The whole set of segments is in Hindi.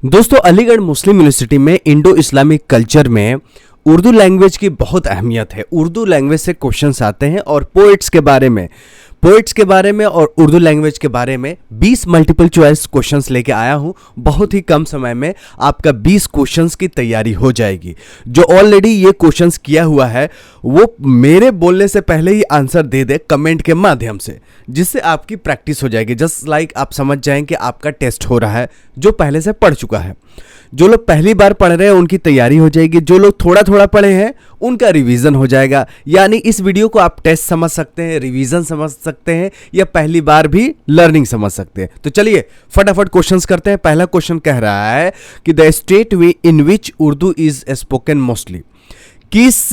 दोस्तों, अलीगढ़ मुस्लिम यूनिवर्सिटी में इंडो इस्लामिक कल्चर में उर्दू लैंग्वेज की बहुत अहमियत है। उर्दू लैंग्वेज से क्वेश्चंस आते हैं और पोएट्स के बारे में और उर्दू लैंग्वेज के बारे में 20 मल्टीपल चॉइस क्वेश्चंस लेके आया हूं। बहुत ही कम समय में आपका 20 क्वेश्चंस की तैयारी हो जाएगी। जो ऑलरेडी ये क्वेश्चंस किया हुआ है वो मेरे बोलने से पहले ही आंसर दे दे कमेंट के माध्यम से, जिससे आपकी प्रैक्टिस हो जाएगी। जस्ट लाइक आप समझ जाएं कि आपका टेस्ट हो रहा है, जो पहले से पढ़ चुका है। जो लोग पहली बार पढ़ रहे हैं उनकी तैयारी हो जाएगी, जो लोग थोड़ा थोड़ा पढ़े हैं उनका रिवीजन हो जाएगा। यानी इस वीडियो को आप टेस्ट समझ सकते हैं, रिवीजन समझ सकते हैं या पहली बार भी लर्निंग समझ सकते हैं। तो चलिए फटाफट क्वेश्चंस करते हैं। पहला क्वेश्चन कह रहा है कि the state in which Urdu is spoken mostly. किस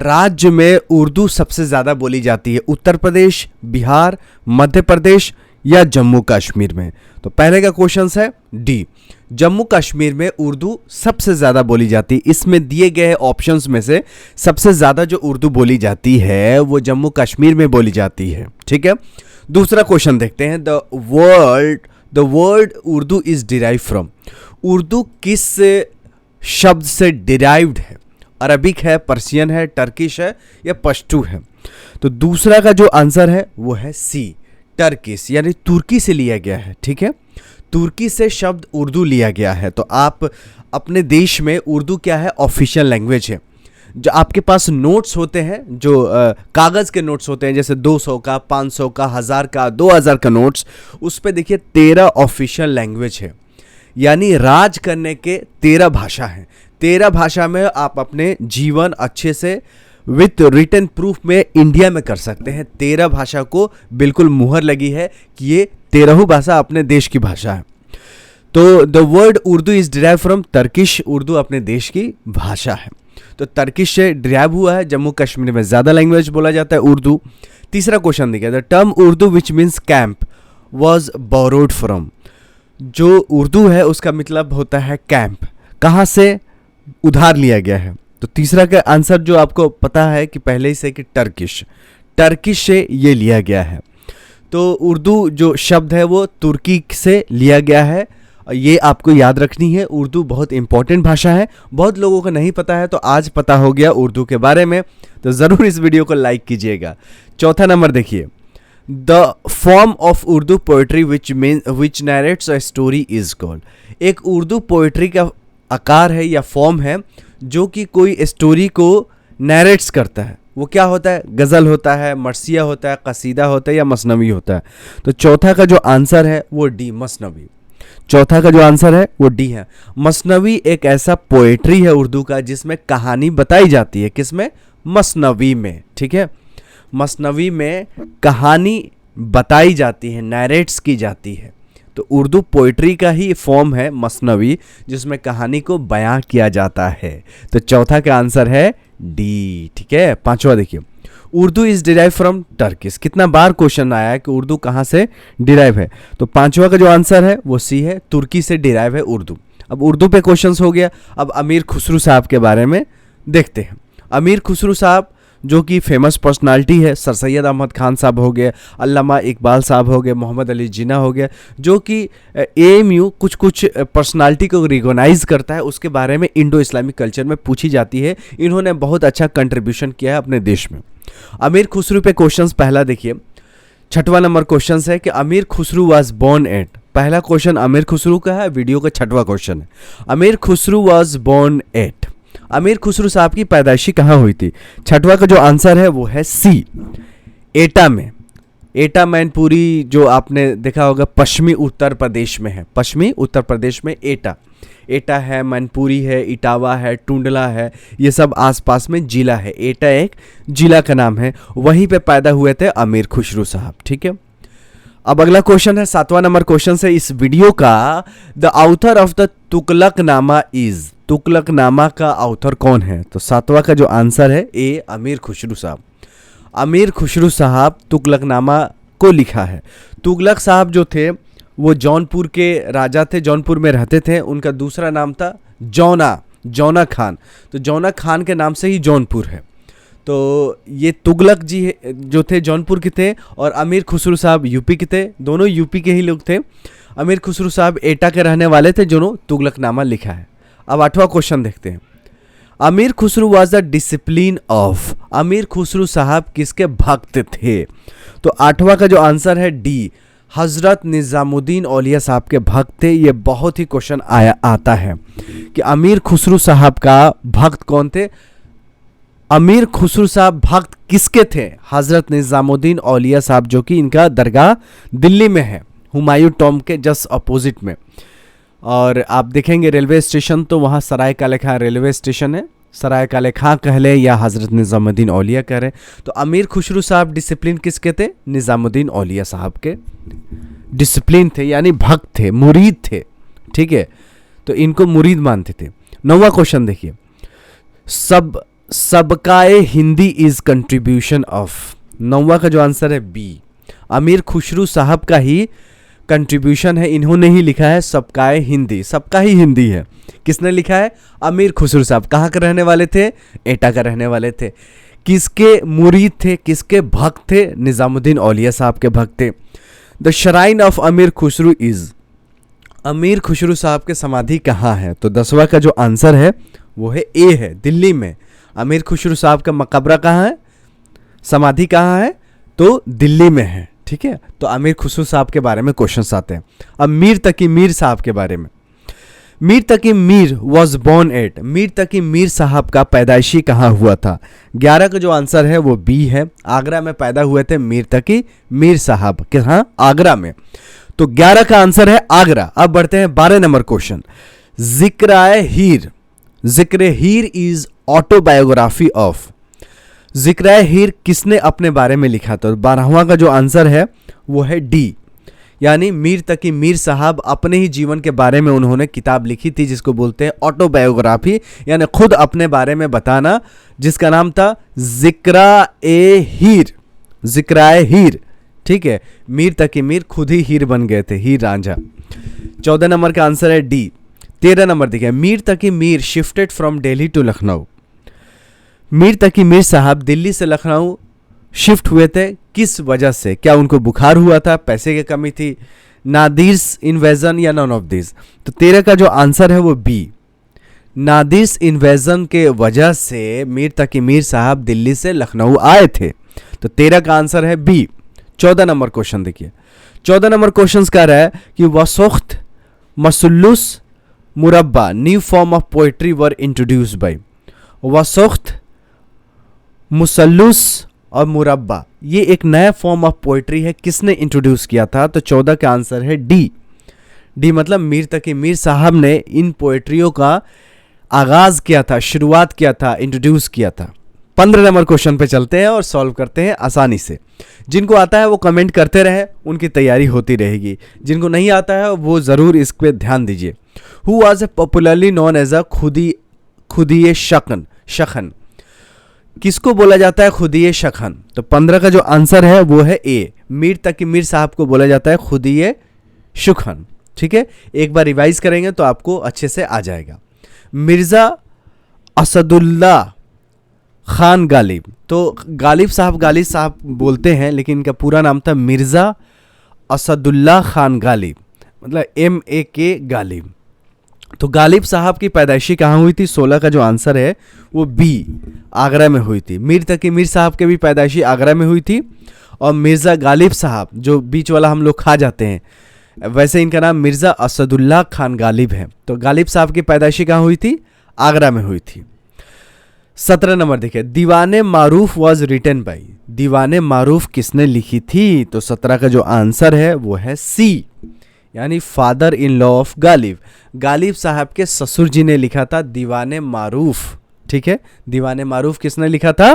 राज्य में उर्दू सबसे ज्यादा बोली जाती है? उत्तर प्रदेश, बिहार, मध्य प्रदेश या जम्मू कश्मीर में? तो पहले का क्वेश्चन है डी, जम्मू कश्मीर में उर्दू सबसे ज्यादा बोली जाती है। इसमें दिए गए ऑप्शंस में से सबसे ज्यादा जो उर्दू बोली जाती है वो जम्मू कश्मीर में बोली जाती है। ठीक है, दूसरा क्वेश्चन देखते हैं। The word Urdu is derive from. Urdu किस शब्द से डिराइव्ड है? अरबिक है, पर्शियन है, टर्किश है या पश्तू है? तो दूसरा का जो आंसर है वो है सी, टर्किश, यानी तुर्की से लिया गया है। ठीक है, तुर्की से शब्द उर्दू लिया गया है। तो आप अपने देश में उर्दू क्या है? ऑफिशियल लैंग्वेज है। जो आपके पास नोट्स होते हैं, जो कागज़ के नोट्स होते हैं, जैसे 200 का, 500 का, 1000 का, 2000 का नोट्स, उस पे देखिए 13 ऑफिशियल लैंग्वेज है। यानी राज करने के 13 भाषा हैं। 13 भाषा में आप अपने जीवन अच्छे से विथ रिटन प्रूफ में इंडिया में कर सकते हैं। 13 भाषा को बिल्कुल मुहर लगी है कि ये 13 भाषा अपने देश की भाषा है। तो the word Urdu is derive from Turkish. Urdu अपने देश की भाषा है, तो टर्किश से डिराइव हुआ है। जम्मू कश्मीर में ज़्यादा लैंग्वेज बोला जाता है उर्दू। तीसरा क्वेश्चन देखिए, the term Urdu which means camp was borrowed from. जो उर्दू है उसका मतलब होता है कैंप, कहाँ से उधार लिया गया है? तो तीसरा का आंसर जो आपको पता है कि पहले ही से कि टर्किश से ये लिया गया है। तो उर्दू जो शब्द है वो तुर्की से लिया गया है। ये आपको याद रखनी है। उर्दू बहुत इंपॉर्टेंट भाषा है, बहुत लोगों को नहीं पता है, तो आज पता हो गया उर्दू के बारे में। तो ज़रूर इस वीडियो को लाइक कीजिएगा। चौथा नंबर देखिए, the form of Urdu poetry which narrates a story is called. एक उर्दू पोएट्री का आकार है या फॉर्म है जो कि कोई स्टोरी को नरेट्स करता है। वो क्या होता है? गज़ल होता है, मरसिया होता है, कसीदा होता है या मसनवी होता है? तो चौथा का जो आंसर है वो डी, मसनवी। चौथा का जो आंसर है वो डी है। मसनवी एक ऐसा पोएट्री है उर्दू का जिसमें कहानी बताई जाती है। किसमें? मसनवी में। ठीक है, मसनवी में कहानी बताई जाती है, नरेट्स की जाती है। तो उर्दू पोइट्री का ही फॉर्म है मसनवी, जिसमें कहानी को बयां किया जाता है। तो चौथा का आंसर है डी। ठीक है, पांचवा देखिए, Urdu is derive from Turkish. कितना बार क्वेश्चन आया है कि उर्दू कहाँ से डिराइव है? तो पांचवा का जो आंसर है वो सी है, तुर्की से डिराइव है उर्दू। अब उर्दू पे क्वेश्चंस हो गया। अब अमीर खुसरू साहब के बारे में देखते हैं। अमीर खुसरू साहब जो कि फेमस पर्सनालिटी है, सर सैयद अहमद खान साहब हो गए, अल्लामा इकबाल साहब हो गए, मोहम्मद अली जिन्ना हो गया, जो कि एएमयू कुछ पर्सनालिटी को रिकॉग्नाइज करता है। उसके बारे में इंडो इस्लामिक कल्चर में पूछी जाती है। इन्होंने बहुत अच्छा कंट्रीब्यूशन किया है अपने देश में। अमीर खुसरू पे क्वेश्चन पहला देखिए, छठवां नंबर क्वेश्चन है कि अमीर खुसरू वाज बोर्न एट। पहला क्वेश्चन अमीर खुसरू का है, वीडियो का छठवां क्वेश्चन है। अमीर खुसरू वाज बोर्न एट। अमीर खुसरू साहब की पैदाइशी कहाँ हुई थी? छठवां का जो आंसर है वो है सी, एटा में। एटा मैनपुरी जो आपने देखा होगा पश्चिमी उत्तर प्रदेश में है। पश्चिमी उत्तर प्रदेश में एटा है, मैनपुरी है, इटावा है, टुंडला है, ये सब आसपास में जिला है। एटा एक जिला का नाम है, वहीं पे पैदा हुए थे अमीर खुसरू साहब। ठीक है, अब अगला क्वेश्चन है, सातवां नंबर क्वेश्चन है इस वीडियो का। The author of the Tughlaqnama is. Tughlaqnama का ऑथर कौन है? तो सातवां का जो आंसर है ए, अमीर खुसरू साहब। अमीर खुसरू साहब तुगलकनामा को लिखा है। तुगलक साहब जो थे वो जौनपुर के राजा थे, जौनपुर में रहते थे। उनका दूसरा नाम था जौना खान। तो जौना खान के नाम से ही जौनपुर है। तो ये तुगलक जी जो थे जौनपुर के थे और अमीर खुसरू साहब यूपी के थे। दोनों यूपी के ही लोग थे। अमीर खुसरो साहब एटा के रहने वाले थे जिन्होंने तुगलकनामा लिखा है। अब 8वां क्वेश्चन देखते हैं। अमीर Khusro was the discipline of, अमीर खुसरो साहब किसके भक्त थे? तो 8वां का जो आंसर है डी, हजरत निजामुद्दीन औलिया साहब के भक्त थे। ये बहुत ही क्वेश्चन आता है कि अमीर खुसरो साहब का भक्त कौन थे। अमीर खुसरो साहब भक्त किसके थे? हजरत निजामुद्दीन औलिया साहब, जो कि इनका दरगाह दिल्ली में है, हुमायूं टॉम के जस्ट अपोजिट में। और आप देखेंगे रेलवे स्टेशन तो वहाँ सराय काले खां रेलवे स्टेशन है, सराय काले खां कह लें या हजरत निजामुद्दीन औलिया कह रहे। तो अमीर खुसरो साहब डिसिप्लिन किसके थे? निजामुद्दीन औलिया साहब के डिसिप्लिन थे, यानी भक्त थे, मुरीद थे। ठीक है, तो इनको मुरीद मानते थे। 9वां क्वेश्चन देखिए। सबकाए हिंदी इज कंट्रीब्यूशन ऑफ, 9वां का जो आंसर है बी, अमीर खुसरो साहब का ही कंट्रीब्यूशन है, इन्होंने ही लिखा है सबकाए हिंदी, सबका ही हिंदी है। किसने लिखा है? अमीर खुसरो साहब। कहाँ के रहने वाले थे? एटा का रहने वाले थे। किसके मुरीद थे, किसके भक्त थे? निजामुद्दीन औलिया साहब के भक्त थे। द श्राइन ऑफ अमीर खुसरो इज, अमीर खुसरो साहब के समाधि कहाँ है? तो 10वां का जो आंसर है वो है ए है, दिल्ली में। अमीर खुसरो साहब का मकबरा कहाँ है, समाधि कहाँ है? तो दिल्ली में है। ठीक है, तो अमीर खुसरो साहब के बारे में क्वेश्चंस आते हैं। अब मीर तकी मीर साहब के बारे में। Mir Taqi Mir was born at, Mir Taqi Mir साहब का पैदाइशी कहाँ हुआ था? 11 का जो आंसर है वो बी है, आगरा में पैदा हुए थे मीर तकी मीर साहब। कहाँ? आगरा में। तो 11 का आंसर है आगरा। अब बढ़ते हैं 12 नंबर क्वेश्चन। जिक्र हीर, जिक्र हीर इज ऑटोबायोग्राफी ऑफ, जिक्र हीर किसने अपने बारे में लिखा? तो 12वां का जो आंसर है वो है डी, यानी मीर तकी मीर साहब अपने ही जीवन के बारे में उन्होंने किताब लिखी थी, जिसको बोलते हैं ऑटोबायोग्राफी, यानी खुद अपने बारे में बताना, जिसका नाम था जिक्र-ए-हीर, जिक्र-ए-हीर। ठीक है, मीर तकी मीर खुद ही हीर बन गए थे, हीर रांझा। 14 नंबर का आंसर है डी। 13 नंबर देखिए, Mir Taqi Mir shifted from Delhi to Lucknow, Mir Taqi Mir साहब दिल्ली से लखनऊ शिफ्ट हुए थे, किस वजह से? क्या उनको बुखार हुआ था, पैसे की कमी थी, नादिर्स इन्वेजन, या नॉन ऑफ दिस? तो 13 का जो आंसर है वो बी, नादिर्स इन्वेजन के वजह से मीर तकी मीर साहब दिल्ली से लखनऊ आए थे। तो 13 का आंसर है बी। 14 नंबर क्वेश्चन देखिए। 14 नंबर क्वेश्चन कह रहा है कि वसुख्त, मसुल्लुस, मुरब्बा new form of poetry were introduced by. वसुख्त, मुसल्लुस और मुरब्बा, ये एक नया फॉर्म ऑफ पोइट्री है, किसने इंट्रोड्यूस किया था? तो 14 का आंसर है डी। डी मतलब मीर तकी मीर साहब ने इन पोइट्रियों का आगाज किया था, शुरुआत किया था, इंट्रोड्यूस किया था। 15 नंबर क्वेश्चन पे चलते हैं और सॉल्व करते हैं आसानी से। जिनको आता है वो कमेंट करते रहे, उनकी तैयारी होती रहेगी। जिनको नहीं आता है वो ज़रूर इस पे ध्यान दीजिए। Who was a popularly known as a खुदी शखन, किसको बोला जाता है खुदी शखन? तो 15 का जो आंसर है वो है ए, मीर तकी मीर साहब को बोला जाता है खुदी शुखन। ठीक है, एक बार रिवाइज करेंगे तो आपको अच्छे से आ जाएगा। मिर्ज़ा असदुल्ला खान गालिब, तो गालिब साहब बोलते हैं, लेकिन इनका पूरा नाम था मिर्ज़ा असदुल्ला खान गालिब, मतलब MAK गालिब। तो गालिब साहब की पैदाइशी कहाँ हुई थी? 16 का जो आंसर है वो बी, आगरा में हुई थी। मीर तकी मीर साहब के भी पैदाइशी आगरा में हुई थी। और मिर्ज़ा गालिब साहब, जो बीच वाला हम लोग खा जाते हैं, वैसे इनका नाम मिर्ज़ा असदुल्ला खान गालिब है। तो गालिब साहब की पैदाइशी कहाँ हुई थी? आगरा में हुई थी। 17 नंबर देखिए, दीवाने मारूफ वॉज रिटन बाई, दीवाने मारूफ किसने लिखी थी? तो 17 का जो आंसर है वो है सी, यानी father in law of Ghalib, Ghalib साहब के ससुर जी ने लिखा था दीवाने मारूफ। ठीक है, दीवाने मारूफ किसने लिखा था?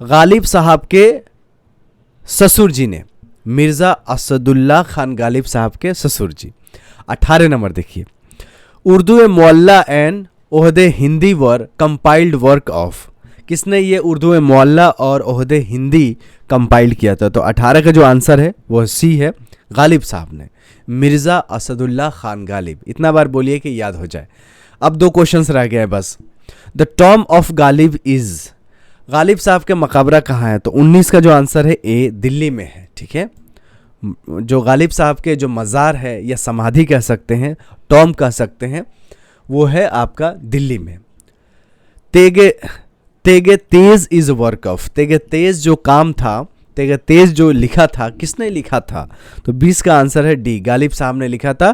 गालिब साहब के ससुर जी ने, मिर्ज़ा असदुल्ला खान गालिब साहब के ससुर जी। 18 नंबर देखिए, उर्दू ए मोहल्ला एंड ओहदे हिंदी वर कंपाइल्ड वर्क ऑफ, किसने ये उर्दू ए मोहल्ला और ओहदे हिंदी कंपाइल्ड किया था? तो 18 का जो आंसर है वो सी है, गालिब साहब ने, मिर्ज़ा असदुल्ला खान गालिब। इतना बार बोलिए कि याद हो जाए। अब 2 क्वेश्चंस रह गए बस। The Tom of Ghalib is, Ghalib साहब के मकबरा कहाँ है? तो 19 का जो आंसर है ए, दिल्ली में है। ठीक है, जो गालिब साहब के जो मज़ार है या समाधि कह सकते हैं, टॉम कह सकते हैं, वो है आपका दिल्ली में। तेगे तेगे तेज इज़ वर्क ऑफ, तेगे तेज जो काम था, तेगे तेज जो लिखा था, किसने लिखा था? तो 20 का आंसर है डी, गालिब साहब ने लिखा था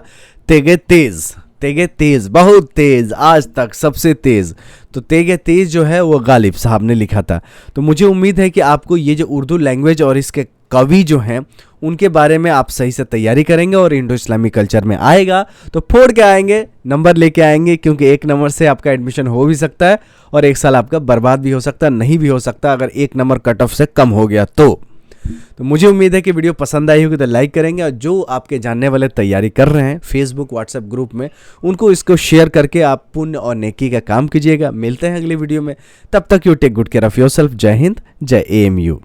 तेगे तेज। तेगे तेज, बहुत तेज, आज तक सबसे तेज। तो तेगे तेज जो है वो गालिब साहब ने लिखा था। तो मुझे उम्मीद है कि आपको ये जो उर्दू लैंग्वेज और इसके कवि जो हैं उनके बारे में आप सही से तैयारी करेंगे और इंडो इस्लामिक कल्चर में आएगा तो फोड़ के आएंगे, नंबर लेके आएंगे, क्योंकि एक नंबर से आपका एडमिशन हो भी सकता है और एक साल आपका बर्बाद भी हो सकता है, नहीं भी हो सकता अगर एक नंबर कट ऑफ से कम हो गया तो मुझे उम्मीद है कि वीडियो पसंद आई होगी तो लाइक करेंगे, और जो आपके जानने वाले तैयारी कर रहे हैं फेसबुक व्हाट्सएप ग्रुप में, उनको इसको शेयर करके आप पुण्य और नेकी का काम कीजिएगा। मिलते हैं अगली वीडियो में, तब तक you take good care of yourself. जय हिंद, जय AMU।